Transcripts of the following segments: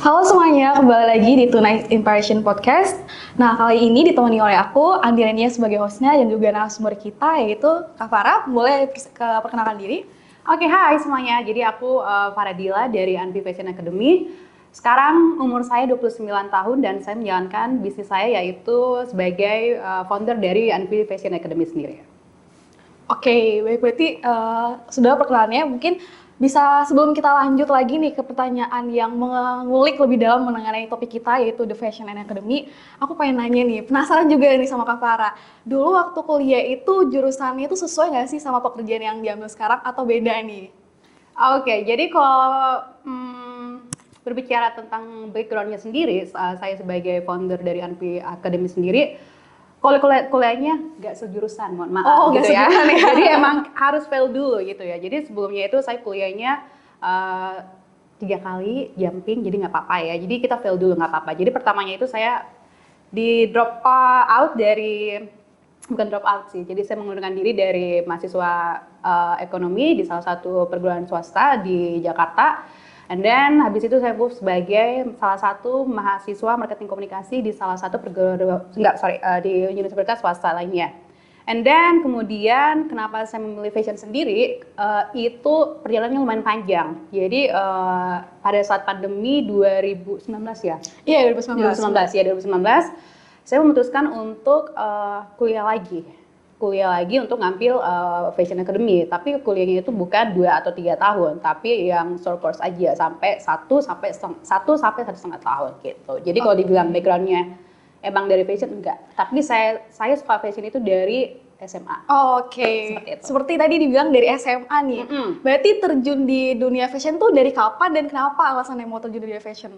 Halo semuanya, kembali lagi di Tonight Impression Podcast. Nah, kali ini ditemani oleh aku, Andi Renia sebagai hostnya dan juga narasumber kita yaitu Kak Farah. Boleh perkenalkan diri? Oke, hai semuanya. Jadi aku Faradila dari Anvi Fashion Academy. Sekarang umur saya 29 tahun dan saya menjalankan bisnis saya yaitu sebagai founder dari Anvi Fashion Academy sendiri. Oke, baik, berarti sudah perkenalannya. Mungkin bisa sebelum kita lanjut lagi nih ke pertanyaan yang mengulik lebih dalam mengenai topik kita yaitu The Fashion and Academy. Aku pengen nanya nih, penasaran juga nih sama Kak Farah. Dulu waktu kuliah itu jurusannya itu sesuai nggak sih sama pekerjaan yang diambil sekarang atau beda nih? Oke, jadi kalau berbicara tentang backgroundnya sendiri, saya sebagai founder dari Anvi Academy sendiri, kalau kuliahnya nggak sejurusan, mohon maaf gitu ya. Jadi emang harus fail dulu gitu ya. Jadi sebelumnya itu saya kuliahnya 3 kali jumping, jadi nggak apa-apa ya. Jadi kita fail dulu nggak apa-apa. Jadi pertamanya itu saya di drop out dari, bukan drop out sih. Jadi saya mengundurkan diri dari mahasiswa ekonomi di salah satu perguruan swasta di Jakarta. And then habis itu saya move sebagai salah satu mahasiswa marketing komunikasi di salah satu di universitas swasta lainnya. And then kemudian kenapa saya memilih fashion sendiri, itu perjalanannya lumayan panjang. Jadi pada saat pandemi 2019 ya? Iya, 2019. 2019 saya memutuskan untuk kuliah lagi untuk ngambil Fashion Academy, tapi kuliahnya itu bukan 2 atau 3 tahun, tapi yang short course aja sampai 1 sampai 1,5 tahun gitu. Jadi kalau dibilang backgroundnya emang dari fashion, enggak, tapi saya suka fashion itu dari SMA. Oke. Seperti tadi dibilang dari SMA nih. Berarti terjun di dunia fashion tuh dari kapan dan kenapa alasannya mau terjun di dunia fashion?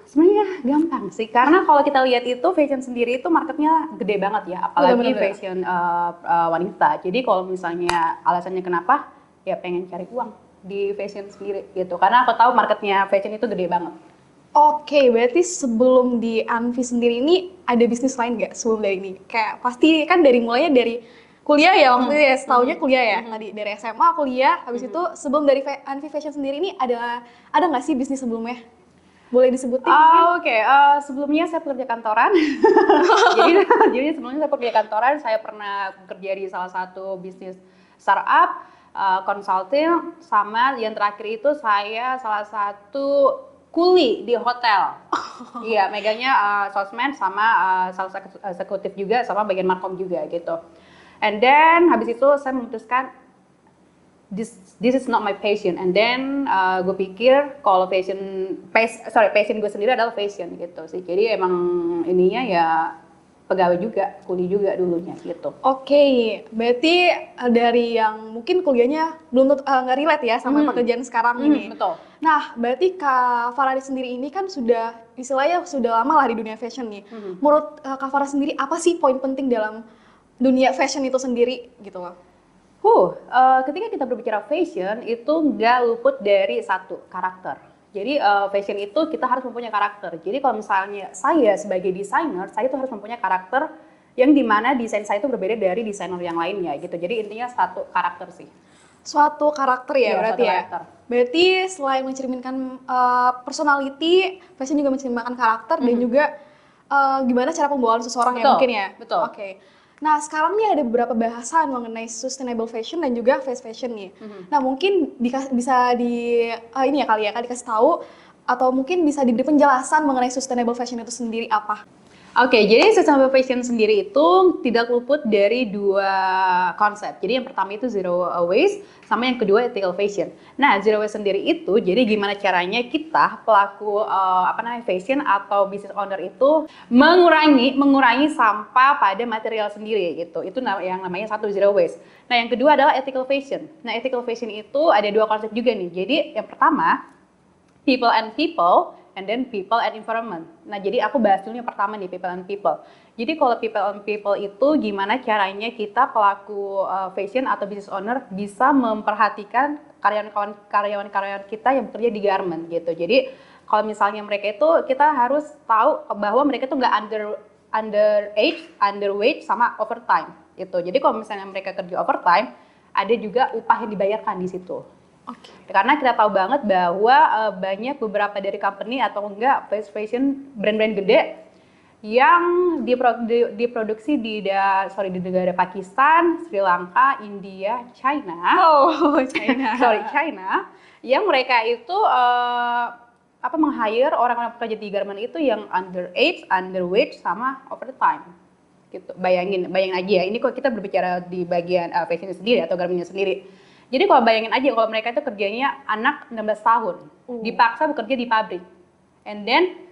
Sebenarnya gampang sih, karena kalau kita lihat itu fashion sendiri itu marketnya gede banget ya, apalagi fashion wanita. Jadi kalau misalnya alasannya kenapa, ya pengen cari uang di fashion sendiri gitu. Karena aku tahu marketnya fashion itu gede banget. Oke, berarti sebelum di Anvi sendiri ini ada bisnis lain nggak sebelum dari ini? Kayak pasti kan mulainya dari kuliah ya, waktu itu ya, setahunnya kuliah ya. Tadi dari SMA kuliah, habis itu sebelum dari Anvi Fashion sendiri ini ada nggak sih bisnis sebelumnya? Boleh disebutin mungkin? Oke, sebelumnya saya pekerja kantoran. jadi sebelumnya saya pekerja kantoran, saya pernah bekerja di salah satu bisnis startup, consulting, sama yang terakhir itu saya salah satu kuli di hotel. Iya, megangnya sosmed sama sales eksekutif juga, sama bagian markom juga gitu. And then habis itu saya memutuskan this is not my passion. And then gue pikir kalau passion gue sendiri adalah fashion gitu sih. Jadi emang ininya ya pegawai juga, kuli juga dulunya gitu. Oke, berarti dari yang mungkin kuliahnya belum nggak relate ya sama pekerjaan sekarang ini. Betul. Nah, berarti Kak Farah sendiri ini kan sudah istilahnya sudah lama lah di dunia fashion nih. Menurut Kak Farah sendiri apa sih poin penting dalam dunia fashion itu sendiri gitu loh? Ketika kita berbicara fashion itu nggak luput dari satu karakter. Jadi fashion itu kita harus mempunyai karakter. Jadi kalau misalnya saya sebagai desainer, saya itu harus mempunyai karakter yang dimana desain saya itu berbeda dari desainer yang lainnya gitu. Jadi intinya satu karakter sih. Suatu karakter ya, berarti ya. Karakter. Berarti selain mencerminkan personality, fashion juga mencerminkan karakter dan juga gimana cara pembawaan seseorang ya mungkin ya. Betul. Oke. Nah, sekarang nih ada beberapa bahasan mengenai sustainable fashion dan juga fast fashion nih. Nah, mungkin bisa dikasih tahu atau mungkin bisa diberi penjelasan mengenai sustainable fashion itu sendiri apa? Oke, jadi sustainable fashion sendiri itu tidak luput dari 2 konsep. Jadi yang pertama itu zero waste, sama yang kedua ethical fashion. Nah, zero waste sendiri itu, jadi gimana caranya kita pelaku fashion atau business owner itu mengurangi sampah pada material sendiri gitu. Itu yang namanya satu zero waste. Nah, yang kedua adalah ethical fashion. Nah, ethical fashion itu ada 2 konsep juga nih. Jadi yang pertama people and people, and then people and environment. Nah, jadi aku bahas dulu yang pertama nih, people and people. Jadi kalau people and people itu gimana caranya kita pelaku fashion atau business owner bisa memperhatikan karyawan-karyawan kita yang bekerja di garment gitu. Jadi kalau misalnya mereka itu kita harus tahu bahwa mereka itu nggak underweight sama overtime gitu. Jadi kalau misalnya mereka kerja overtime, ada juga upah yang dibayarkan di situ. Oke. Karena kita tahu banget bahwa banyak beberapa dari company atau enggak fast fashion brand-brand gede yang diproduksi di negara Pakistan, Sri Lanka, India, China. Oh, China. China. Yang mereka itu meng-hire orang-orang pekerja di garment itu yang underage, underweight, sama overtime. Gitu. Bayangin aja. Ini kok kita berbicara di bagian fashion sendiri atau garmentnya sendiri. Jadi kalau bayangin aja kalau mereka itu kerjanya anak 16 tahun, dipaksa bekerja di pabrik. And then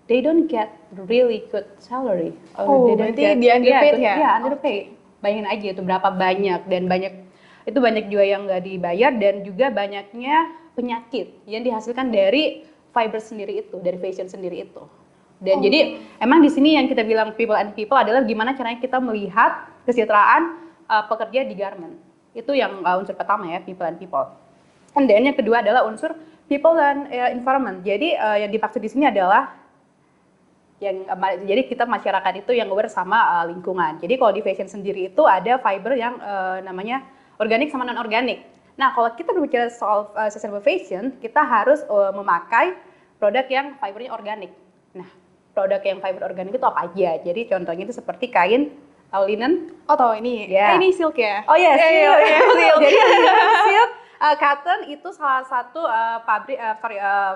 they don't get really good salary. Berarti di underpaid ya? Iya, underpaid. Bayangin aja itu berapa banyak dan banyak juga yang nggak dibayar dan juga banyaknya penyakit yang dihasilkan dari fiber sendiri itu, dari fashion sendiri itu. Dan jadi emang di sini yang kita bilang people and people adalah gimana caranya kita melihat kesejahteraan pekerja di garment. Itu yang unsur pertama ya, people and people. And then yang kedua adalah unsur people dan environment. Jadi yang dimaksud di sini adalah jadi kita masyarakat itu yang aware sama lingkungan. Jadi kalau di fashion sendiri itu ada fiber yang namanya organik sama non organik. Nah kalau kita berbicara soal sustainable fashion, kita harus memakai produk yang fibernya organik. Nah produk yang fiber organik itu apa aja? Jadi contohnya itu seperti kain, linen. Oh tahu ini. Yeah. Ini silk ya? Oh iya, silk. Jadi silk, cotton itu salah satu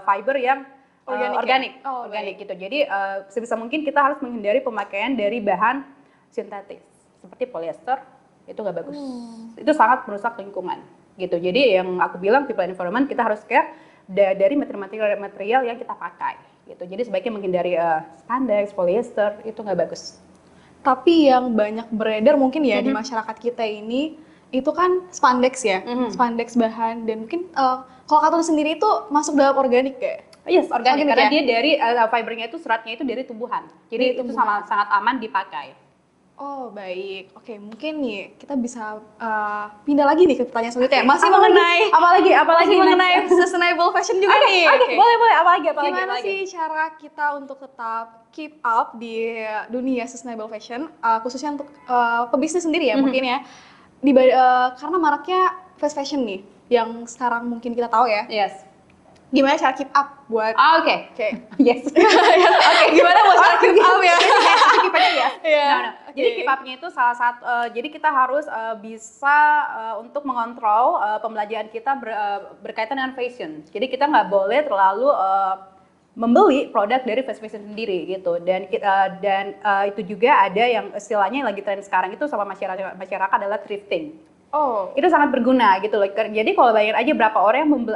fiber yang organik gitu. Jadi sebisa mungkin kita harus menghindari pemakaian dari bahan sintetis seperti polyester, itu nggak bagus. Itu sangat merusak lingkungan gitu. Jadi yang aku bilang people environment kita harus care dari material yang kita pakai gitu. Jadi sebaiknya menghindari spandex, polyester, itu nggak bagus. Tapi yang banyak beredar mungkin ya di masyarakat kita ini itu kan spandex ya, spandex bahan dan mungkin kalau cotton sendiri itu masuk dalam organik ya? Yes, organik karena ya? dia dari fibernya itu seratnya itu dari tumbuhan. Jadi itu sangat aman dipakai. Oh baik, oke mungkin nih kita bisa pindah lagi nih ke pertanyaan selanjutnya. Masih mengenai apalagi mengenai sustainable fashion juga nih. Oke, boleh apalagi. Gimana sih cara kita untuk tetap keep up di dunia sustainable fashion, khususnya untuk pebisnis sendiri ya mungkin ya, karena maraknya fast fashion nih, yang sekarang mungkin kita tahu ya. Yes. Gimana cara keep up buat? Oke. Yes. Oke, gimana buat cara keep up ya? Keep up ya. Yeah. Jadi keep up-nya itu salah satu. Jadi kita harus bisa untuk mengontrol pembelanjaan kita berkaitan dengan fashion. Jadi kita nggak boleh terlalu membeli produk dari fast fashion sendiri gitu. Dan itu juga ada yang istilahnya yang lagi tren sekarang itu sama masyarakat adalah thrifting. Oh, itu sangat berguna gitu loh. Jadi kalau bayangin aja berapa orang yang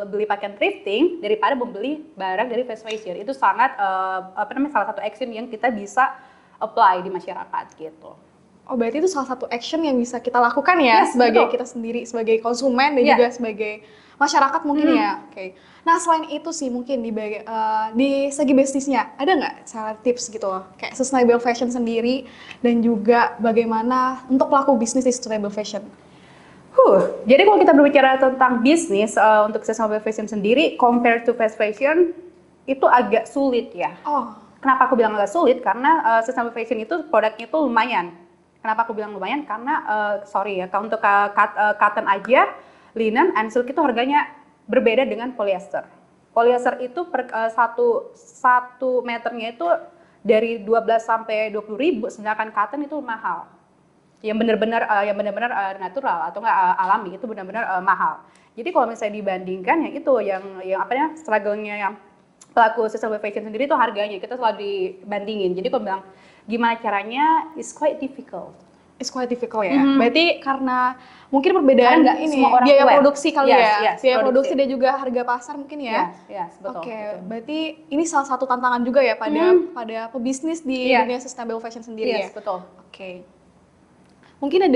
beli pakaian thrifting daripada membeli barang dari fast fashion, itu sangat salah satu action yang kita bisa apply di masyarakat gitu. Oh berarti itu salah satu action yang bisa kita lakukan ya, sebagai kita sendiri, sebagai konsumen dan juga sebagai masyarakat mungkin ya. Oke. Nah selain itu sih mungkin di segi bisnisnya ada nggak cara tips gitu loh, kayak sustainable fashion sendiri dan juga bagaimana untuk pelaku bisnis di sustainable fashion? Jadi kalau kita berbicara tentang bisnis untuk sustainable fashion sendiri, compared to fast fashion itu agak sulit ya. Oh. Kenapa aku bilang agak sulit? Karena sustainable fashion itu produknya itu lumayan. Kenapa aku bilang lumayan? Karena untuk cotton aja, linen and silk itu harganya berbeda dengan polyester. Polyester itu satu meternya itu dari 12 sampai 20 ribu, sedangkan cotton itu mahal. Yang benar-benar natural atau nggak alami itu benar-benar mahal. Jadi kalau misalnya dibandingkan yang struggle-nya yang pelaku sustainable fashion sendiri itu harganya kita selalu dibandingin. Jadi kalau bilang gimana caranya, it's quite difficult. It's quite difficult ya. Berarti karena mungkin perbedaan biaya produksi kali biaya produksi dan juga harga pasar mungkin ya. Yes, betul. Oke, berarti ini salah satu tantangan juga ya pada pebisnis di dunia sustainable fashion sendiri ya. Yes, betul. Oke. Mungkin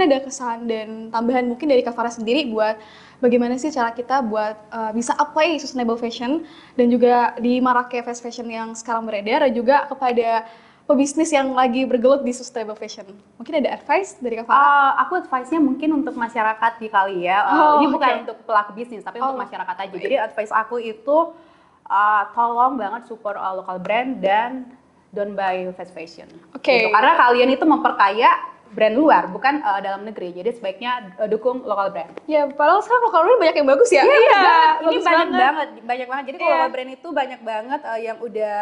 ada kesan dan tambahan mungkin dari Kak Farah sendiri buat bagaimana sih cara kita buat bisa apply sustainable fashion dan juga di maraknya fast fashion yang sekarang beredar dan juga kepada pebisnis yang lagi bergelut di sustainable fashion. Mungkin ada advice dari Kak Farah? Aku advice-nya mungkin untuk masyarakat di kali ya. Ini bukan untuk pelaku bisnis tapi untuk masyarakat aja. Jadi advice aku itu tolong banget support local brand dan don't buy fast fashion. Oke. Gitu. Karena kalian itu memperkaya brand luar, bukan dalam negeri. Jadi sebaiknya dukung lokal brand. Ya, padahal sekarang lokal brand banyak yang bagus ya. Iya, Iya, ini bagus banyak banget. Jadi Iya. lokal brand itu banyak banget yang udah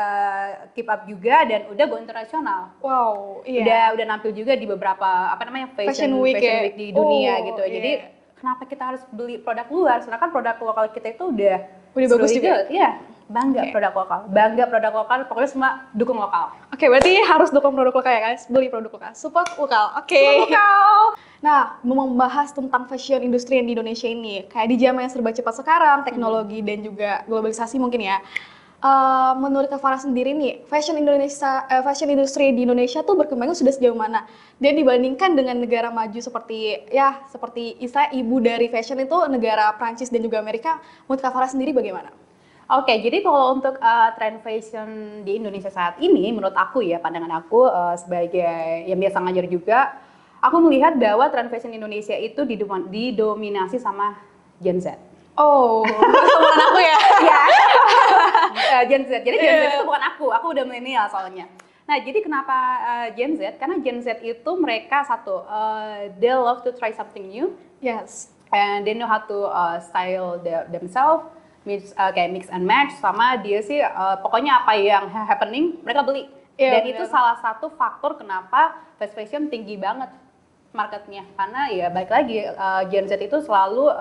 keep up juga dan udah go internasional. Wow, iya. Udah nampil juga di beberapa Fashion Week ya? di dunia Oh, gitu. iya. Jadi kenapa kita harus beli produk luar? Sedangkan produk lokal kita itu udah bagus really juga. good. Iya, bangga Oke. produk lokal. Bangga produk lokal, pokoknya semua dukung lokal. Oke, berarti harus dukung produk lokal ya guys, beli produk lokal, support lokal. Oke. Support lokal. Nah, mau membahas tentang fashion industri yang di Indonesia ini, kayak di zaman yang serba cepat sekarang, teknologi dan juga globalisasi mungkin ya. Menurut Kak Farah sendiri nih, fashion industri di Indonesia tuh berkembangnya sudah sejauh mana? Dan dibandingkan dengan negara maju seperti istilah ibu dari fashion itu negara Prancis dan juga Amerika, menurut Kak Farah sendiri bagaimana? Oke, jadi kalau untuk tren fashion di Indonesia saat ini, menurut aku ya, pandangan aku sebagai yang biasa ngajar juga, aku melihat bahwa tren fashion Indonesia itu didominasi sama Gen Z. Oh, teman aku ya? Iya. Gen Z. Jadi Gen Z itu bukan aku udah milenial soalnya. Nah, jadi kenapa Gen Z? Karena Gen Z itu mereka satu, they love to try something new, Yes. and they know how to style themselves, kayak mix and match, sama dia sih pokoknya apa yang happening mereka beli. Iya, Dan benar. itu salah satu faktor kenapa fast fashion tinggi banget marketnya, karena ya baik lagi Gen Z itu selalu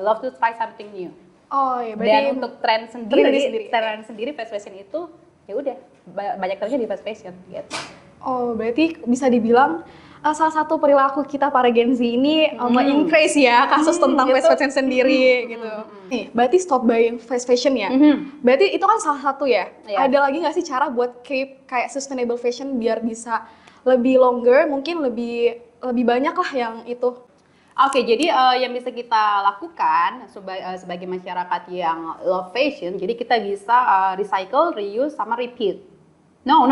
love to try something new. Oh iya, berarti Dan untuk tren sendiri. sendiri fast fashion itu ya udah banyak terjadi di fast fashion gitu. Oh, berarti bisa dibilang salah satu perilaku kita para Gen Z ini increase ya kasus tentang gitu. fast fashion sendiri gitu. Nih, berarti stop buying fast fashion ya. Berarti itu kan salah satu ya. Iya. Ada lagi nggak sih cara buat keep kayak sustainable fashion biar bisa lebih longer, mungkin lebih banyak lah yang itu. Oke, jadi yang bisa kita lakukan sebagai masyarakat yang love fashion, jadi kita bisa recycle, reuse, sama repeat. No,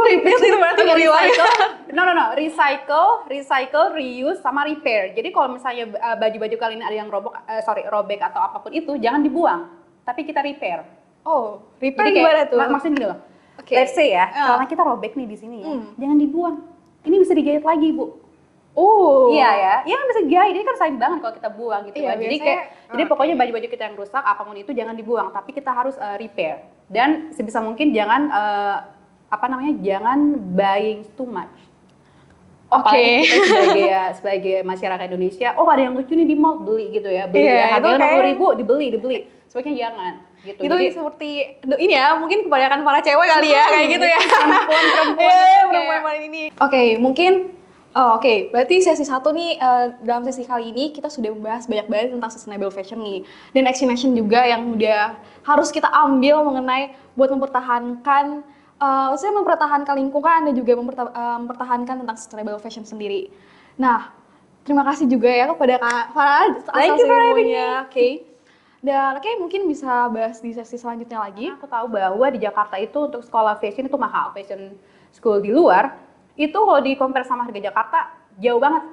repeat itu berarti recycle, reuse, sama repair. Jadi kalau misalnya baju-baju kalian ada yang robek atau apapun itu, jangan dibuang, tapi kita repair. Oh, repair Jadi gimana kayak, tuh? maksudnya gini loh. Oke. Let's say ya, karena kita robek nih di sini ya, jangan dibuang. Ini bisa digait lagi, Bu. Oh. Iya ya, iya kan bisa gaya, ini kan sayang banget kalau kita buang gitu Iya, kan. Jadi biasanya- jadi pokoknya baju-baju kita yang rusak, apapun itu jangan dibuang, tapi kita harus repair. Dan sebisa mungkin jangan jangan buying too much. Apalagi kita sebagai masyarakat Indonesia, oh ada yang lucu nih di mall, beli gitu ya, beli Iya, ya, harganya itu kayak- 60.000 dibeli. Sebaiknya jangan gitu. Itu Jadi, seperti ini ya, mungkin kebanyakan para cewek kali ya kayak gitu ya. perempuan Perempuan ini. Oke, mungkin oke, berarti sesi 1 nih dalam sesi kali ini kita sudah membahas banyak banget tentang sustainable fashion nih. Dan action juga yang udah harus kita ambil mengenai buat mempertahankan mempertahankan lingkungan dan juga mempertahankan tentang sustainable fashion sendiri. Nah, terima kasih juga ya kepada Kak Farah Thank you for having me. Oke. Dan mungkin bisa bahas di sesi selanjutnya lagi. aku tahu bahwa di Jakarta itu untuk sekolah fashion itu mahal. Fashion school di luar itu kalau di compare sama harga Jakarta jauh banget.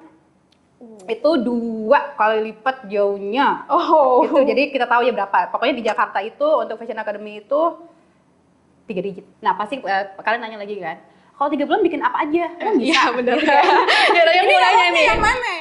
Itu 2 kali lipat jauhnya. Oh. Itu jadi kita tahu ya berapa. Pokoknya di Jakarta itu untuk Fashion Academy itu 3 digit. Nah pasti kalian nanya lagi kan, kalau 3 bulan bikin apa aja? Kan bisa. Iya benar. Gitu kan? Ya, tanya mau nanya nih. Yang mana?